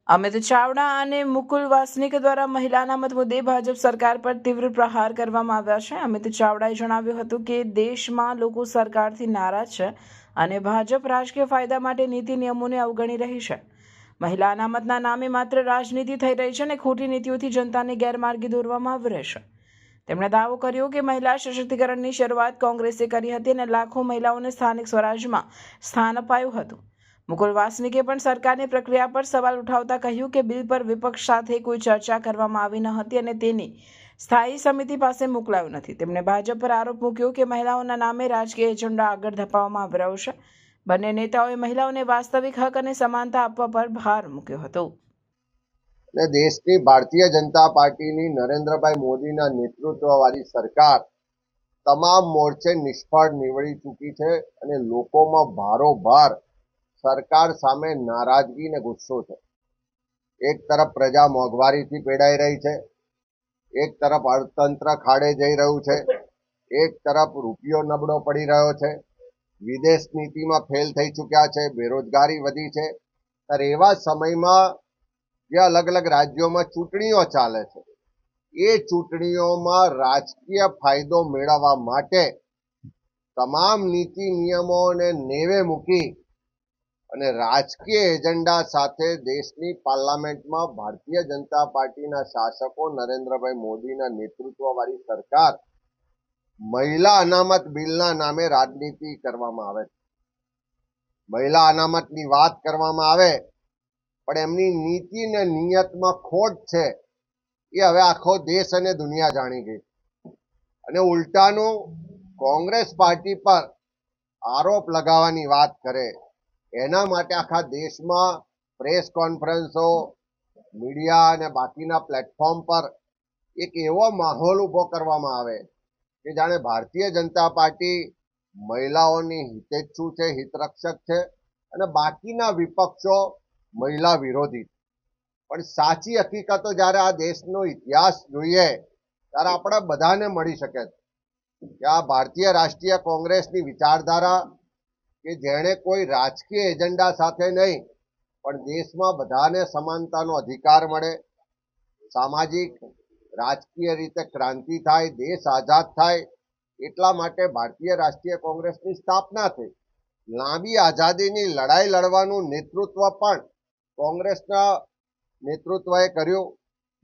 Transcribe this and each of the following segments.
અમિત ચાવડા અને મુકુલ વાસનિક દ્વારા મહિલા અનામત મુદ્દે ભાજપ સરકાર પર તીવ્ર પ્રહાર કરવામાં આવ્યા છે. અમિત ચાવડાએ જણાવ્યું હતું કે દેશમાં લોકો સરકારથી નારાજ છે અને ભાજપ રાજકીય ફાયદા માટે નીતિ નિયમોને અવગણી રહી છે. મહિલા અનામતના નામે માત્ર રાજનીતિ થઈ રહી છે અને ખોટી નીતિઓથી જનતાને ગેરમાર્ગે દોરવામાં આવી રહી છે. તેમણે દાવો કર્યો કે મહિલા સશક્તિકરણની શરૂઆત કોંગ્રેસે કરી હતી અને લાખો મહિલાઓને સ્થાનિક સ્વરાજમાં સ્થાન અપાયું હતું. મુકુલ વાસનિકે પણ સરકારની પ્રક્રિયા પર સવાલ ઉઠાવતા કહ્યું કે બિલ પર વિપક્ષ સાથે કોઈ ચર્ચા કરવામાં આવી ન હતી અને તેની સ્થાયી સમિતિ પાસે મોકલાયું નથી. તેમણે ભાજપ પર આરોપ મૂક્યો કે મહિલાઓના નામે રાજકીય એજન્ડા આગળ ધપાવવામાં આવી રહ્યો છે. બંને નેતાઓએ મહિલાઓને વાસ્તવિક હક અને સમાનતા આપવા પર ભાર મૂક્યો હતો. દેશની ભારતીય જનતા પાર્ટીની નરેન્દ્રભાઈ મોદીના નેતૃત્વવાળી સરકાર તમામ મોરચે નિષ્ફળ નીવડી ચૂકી છે અને લોકોમાં ભારોભાર સરકાર સામે નારાજગી અને ગુસ્સો છે. એક તરફ પ્રજા મોંઘવારીથી પીડાઈ રહી છે, એક તરફ અર્થતંત્ર ખાડે જઈ રહ્યું છે, એક તરફ રૂપિયો નબળો પડી રહ્યો છે, વિદેશ નીતિમાં ફેલ થઈ ચૂક્યા છે, બેરોજગારી વધી છે. ત્યારે એવા સમયમાં જે અલગ અલગ રાજ્યોમાં ચૂંટણીઓ ચાલે છે, એ ચૂંટણીઓમાં રાજકીય ફાયદો મેળવવા માટે તમામ નીતિ નિયમોને નેવે મૂકી અને રાજકીય એજન્ડા સાથે દેશની પાર્લામેન્ટમાં ભારતીય જનતા પાર્ટીના શાસકો નરેન્દ્રભાઈ મોદીના નેતૃત્વવાળી સરકાર મહિલા અનામત બિલના નામે રાજનીતિ કરવામાં આવે છે. મહિલા અનામતની વાત કરવામાં આવે પણ એમની નીતિ અને નિયતમાં ખોટ છે એ હવે આખો દેશ અને દુનિયા જાણી ગઈ. અને ઉલટાનું કોંગ્રેસ પાર્ટી પર આરોપ લગાવવાની વાત કરે, એના માટે આખા દેશમાં પ્રેસ કોન્ફરન્સો, મીડિયા અને બાકીના પ્લેટફોર્મ પર એક એવો માહોલ ઊભો કરવામાં આવે કે જાણે ભારતીય જનતા પાર્ટી મહિલાઓની હિતેચ્છુ છે, હિતરક્ષક છે અને બાકીના વિપક્ષો મહિલા વિરોધી. પણ સાચી હકીકતો જ્યારે આ દેશનો ઇતિહાસ જોઈએ ત્યારે આપણે બધાને મળી શકે છે કે આ ભારતીય રાષ્ટ્રીય કોંગ્રેસની વિચારધારા કે જેણે કોઈ રાજકીય એજન્ડા સાથે નહીં પણ દેશમાં બધાને સમાનતાનો અધિકાર મળે, સામાજિક રાજકીય રીતે ક્રાંતિ થાય, દેશ આઝાદ થાય, એટલા માટે ભારતીય રાષ્ટ્રીય કોંગ્રેસની સ્થાપના થઈ. લાંબી આઝાદીની લડાઈ લડવાનું નેતૃત્વ પણ કોંગ્રેસના નેતૃત્વએ કર્યું.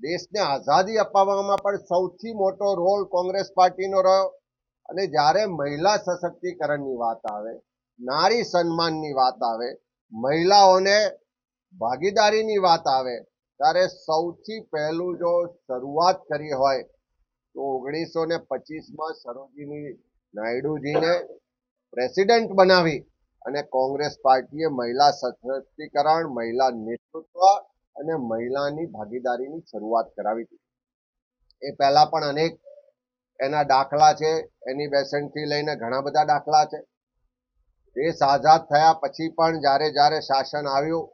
દેશને આઝાદી અપાવવામાં પણ સૌથી મોટો રોલ કોંગ્રેસ પાર્ટીનો રહ્યો. અને જ્યારે મહિલા સશક્તિકરણની વાત આવે, નારી સન્માનની વાત આવે, મહિલાઓને ભાગીદારીની વાત આવે, ત્યારે સૌથી પહેલું જો શરૂઆત કરી હોય તો 1925માં સરોજિની નાયડુજીને પ્રેસિડેન્ટ બનાવી અને કોંગ્રેસ પાર્ટીએ મહિલા સશક્તિકરણ, મહિલા નેતૃત્વ અને મહિલાની ભાગીદારીની શરૂઆત કરાવી હતી. એ પહેલા પણ અનેક એના દાખલા છે, એની બેસેન્ટથી લઈને ઘણા બધા દાખલા છે. દેશ આઝાદ થયા પછી પણ જ્યારે જ્યારે શાસન આવ્યું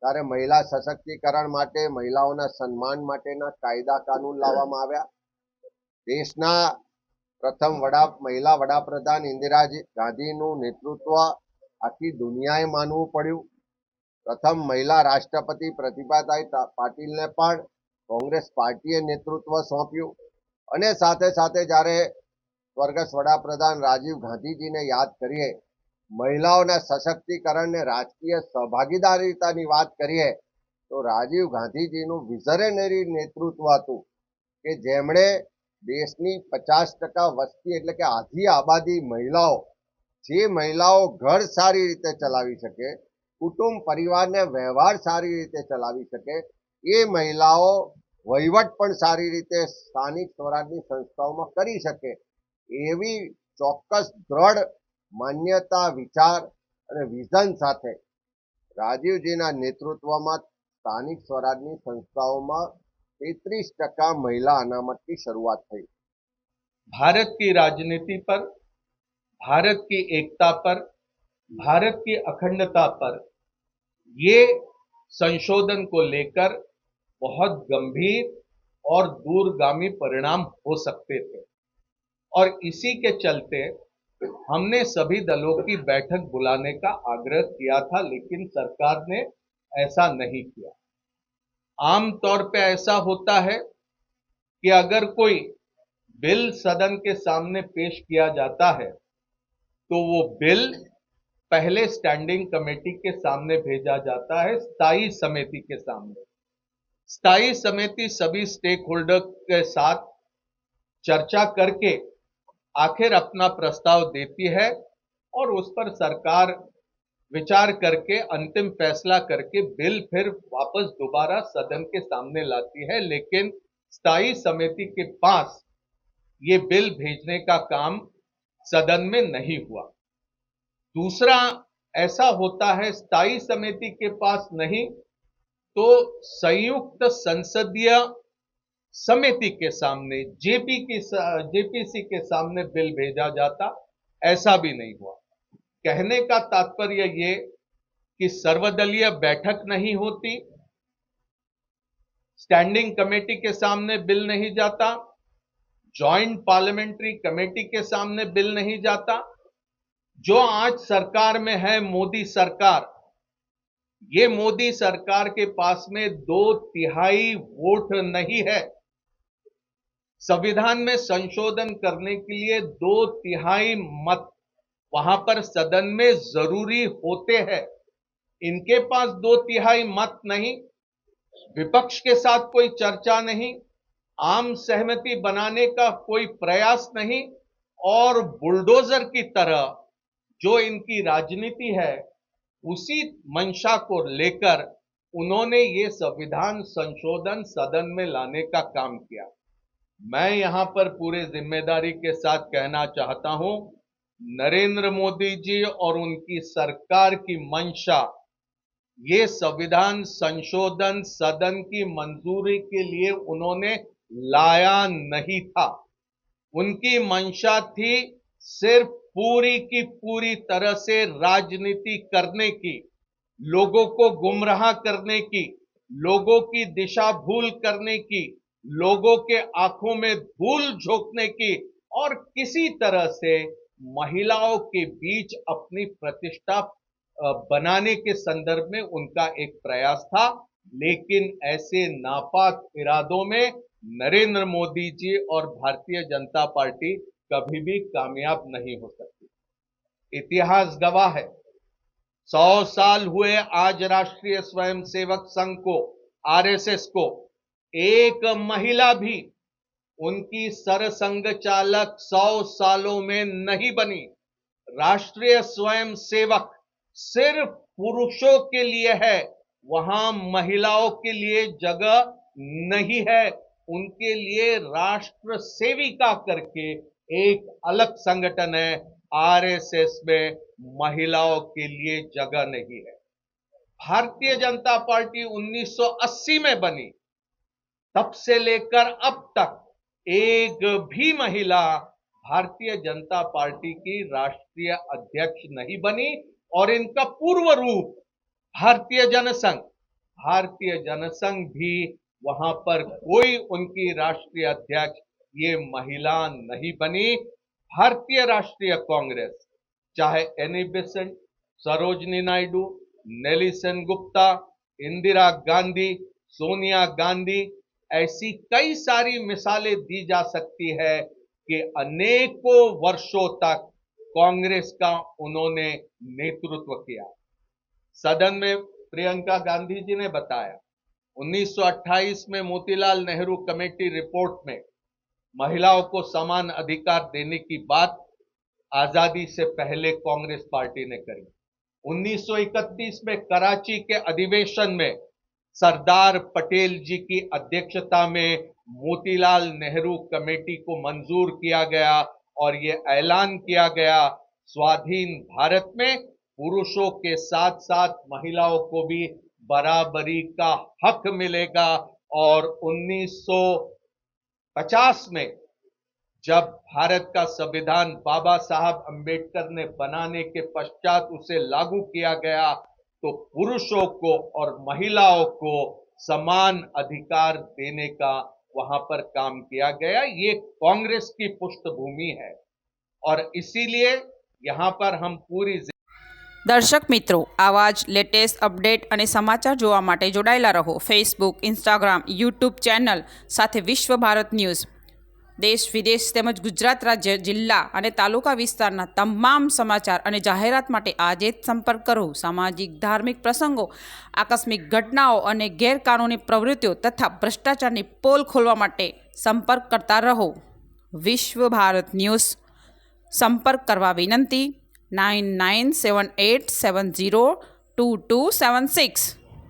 ત્યારે મહિલા સશક્તિકરણ માટે, મહિલાઓના સન્માન માટેના કાયદા કાનૂન લાવવામાં આવ્યા. દેશના પ્રથમ મહિલા વડાપ્રધાન ઇન્દિરા ગાંધીનું નેતૃત્વ આખી દુનિયાએ માનવું પડ્યું. પ્રથમ મહિલા રાષ્ટ્રપતિ પ્રતિભાતાઈ પાટીલને પણ કોંગ્રેસ પાર્ટીએ નેતૃત્વ સોંપ્યું. અને સાથે સાથે જ્યારે સ્વર્ગસ્થ વડાપ્રધાન રાજીવ ગાંધીજીને યાદ કરીએ, મહિલાઓના સશક્તિકરણને રાજકીય સહભાગીદારીતાની વાત કરીએ તો રાજીવ ગાંધીજીનું વિઝનેરી નેતૃત્વ હતું કે જેમણે દેશની 50% વસ્તી એટલે કે આધી આબાદી મહિલાઓ, જે મહિલાઓ ઘર સારી રીતે ચલાવી શકે, કુટુંબ પરિવારને વ્યવહાર સારી રીતે ચલાવી શકે, એ મહિલાઓ વહીવટ પણ સારી રીતે સ્થાનિક સ્વરાજની સંસ્થાઓમાં કરી શકે, એવી ચોક્કસ દ્રઢ માન્યતા, વિચાર અને વિઝન સાથે રાજીવજીના નેતૃત્વમાં સ્થાનિક સ્વરાજની સંસ્થાઓમાં 33% महिला अनामत की शुरुआत थी। भारत की राजनीति पर, भारत की एकता पर, भारत की अखंडता पर ये संशोधन को लेकर बहुत गंभीर और दूरगामी परिणाम हो सकते थे और इसी के चलते हमने सभी दलों की बैठक बुलाने का आग्रह किया था, लेकिन सरकार ने ऐसा नहीं किया। आम तौर पे ऐसा होता है कि अगर कोई बिल सदन के सामने पेश किया जाता है तो वो बिल पहले स्टैंडिंग कमेटी के सामने भेजा जाता है, स्थायी समिति के सामने। स्थायी समिति सभी स्टेक होल्डर के साथ चर्चा करके आखिर अपना प्रस्ताव देती है और उस पर सरकार विचार करके अंतिम फैसला करके बिल फिर वापस दोबारा सदन के सामने लाती है। लेकिन स्थायी समिति के पास ये बिल भेजने का काम सदन में नहीं हुआ। दूसरा ऐसा होता है, स्थायी समिति के पास नहीं तो संयुक्त संसदीय समिति के सामने जेपीसी के सामने बिल भेजा जाता, ऐसा भी नहीं हुआ। कहने का तात्पर्य ये कि सर्वदलीय बैठक नहीं होती, स्टैंडिंग कमेटी के सामने बिल नहीं जाता, जॉइंट पार्लियामेंट्री कमेटी के सामने बिल नहीं जाता। जो आज सरकार में है मोदी सरकार, ये मोदी सरकार के पास में 2/3 वोट नहीं है। संविधान में संशोधन करने के लिए 2/3 मत वहां पर सदन में जरूरी होते हैं। इनके पास 2/3 मत नहीं, विपक्ष के साथ कोई चर्चा नहीं, आम सहमति बनाने का कोई प्रयास नहीं, और बुलडोजर की तरह जो इनकी राजनीति है उसी मंशा को लेकर उन्होंने ये संविधान संशोधन सदन में लाने का काम किया। मैं यहां पर पूरे जिम्मेदारी के साथ कहना चाहता हूं, नरेंद्र मोदी जी और उनकी सरकार की मंशा ये संविधान संशोधन सदन की मंजूरी के लिए उन्होंने लाया नहीं था। उनकी मंशा थी सिर्फ पूरी की पूरी तरह से राजनीति करने की, लोगों को गुमराह करने की, लोगों की दिशा भूल करने की, लोगों के आंखों में धूल झोंकने की, और किसी तरह से महिलाओं के बीच अपनी प्रतिष्ठा बनाने के संदर्भ में उनका एक प्रयास था। लेकिन ऐसे नापाक इरादों में नरेंद्र मोदी जी और भारतीय जनता पार्टी कभी भी कामयाब नहीं हो सकती। इतिहास गवाह है, 100 साल हुए आज राष्ट्रीय स्वयंसेवक संघ को, आरएसएस को, एक महिला भी उनकी सरसंघ चालक 100 सालों में नहीं बनी। राष्ट्रीय स्वयंसेवक सिर्फ पुरुषों के लिए है, वहां महिलाओं के लिए जगह नहीं है। उनके लिए राष्ट्र सेविका करके एक अलग संगठन है, आरएसएस में महिलाओं के लिए जगह नहीं है। भारतीय जनता पार्टी 1980 में बनी, तब से लेकर अब तक एक भी महिला भारतीय जनता पार्टी की राष्ट्रीय अध्यक्ष नहीं बनी, और इनका पूर्व रूप भारतीय जनसंघ भी वहां पर कोई उनकी राष्ट्रीय अध्यक्ष ये महिला नहीं बनी। भारतीय राष्ट्रीय कांग्रेस, चाहे एनी बेसेंट, सरोजनी नायडू, नेली सेनगुप्ता, इंदिरा गांधी, सोनिया गांधी, ऐसी कई सारी मिसालें दी जा सकती है कि अनेकों वर्षों तक कांग्रेस का उन्होंने नेतृत्व किया। सदन में प्रियंका गांधी जी ने बताया, 1928 में मोतीलाल नेहरू कमेटी रिपोर्ट में महिलाओं को समान अधिकार देने की बात आजादी से पहले कांग्रेस पार्टी ने करी। 1931 में कराची के अधिवेशन में सरदार पटेल जी की अध्यक्षता में मोतीलाल नेहरू कमेटी को मंजूर किया गया और यह ऐलान किया गया, स्वाधीन भारत में पुरुषों के साथ साथ महिलाओं को भी बराबरी का हक मिलेगा। और 1950 में जब भारत का संविधान बाबा साहब अंबेडकर ने बनाने के पश्चात उसे लागू किया गया, तो पुरुषों को और महिलाओं को समान अधिकार देने का वहां पर काम किया गया। ये कांग्रेस की पृष्ठभूमि है और इसीलिए यहां पर हम पूरी દર્શક મિત્રો, આવા જ લેટેસ્ટ અપડેટ અને સમાચાર જોવા માટે જોડાયેલા રહો ફેસબુક, ઇન્સ્ટાગ્રામ, યુટ્યુબ ચેનલ સાથે વિશ્વ ભારત ન્યૂઝ. દેશ વિદેશ તેમજ ગુજરાત રાજ્ય, જિલ્લા અને તાલુકા વિસ્તારના તમામ સમાચાર અને જાહેરાત માટે આજે જ સંપર્ક કરો. સામાજિક ધાર્મિક પ્રસંગો, આકસ્મિક ઘટનાઓ અને ગેરકાનૂની પ્રવૃત્તિઓ તથા ભ્રષ્ટાચારની પોલ ખોલવા માટે સંપર્ક કરતા રહો. વિશ્વ ભારત ન્યૂઝ. સંપર્ક કરવા વિનંતી 9978702276.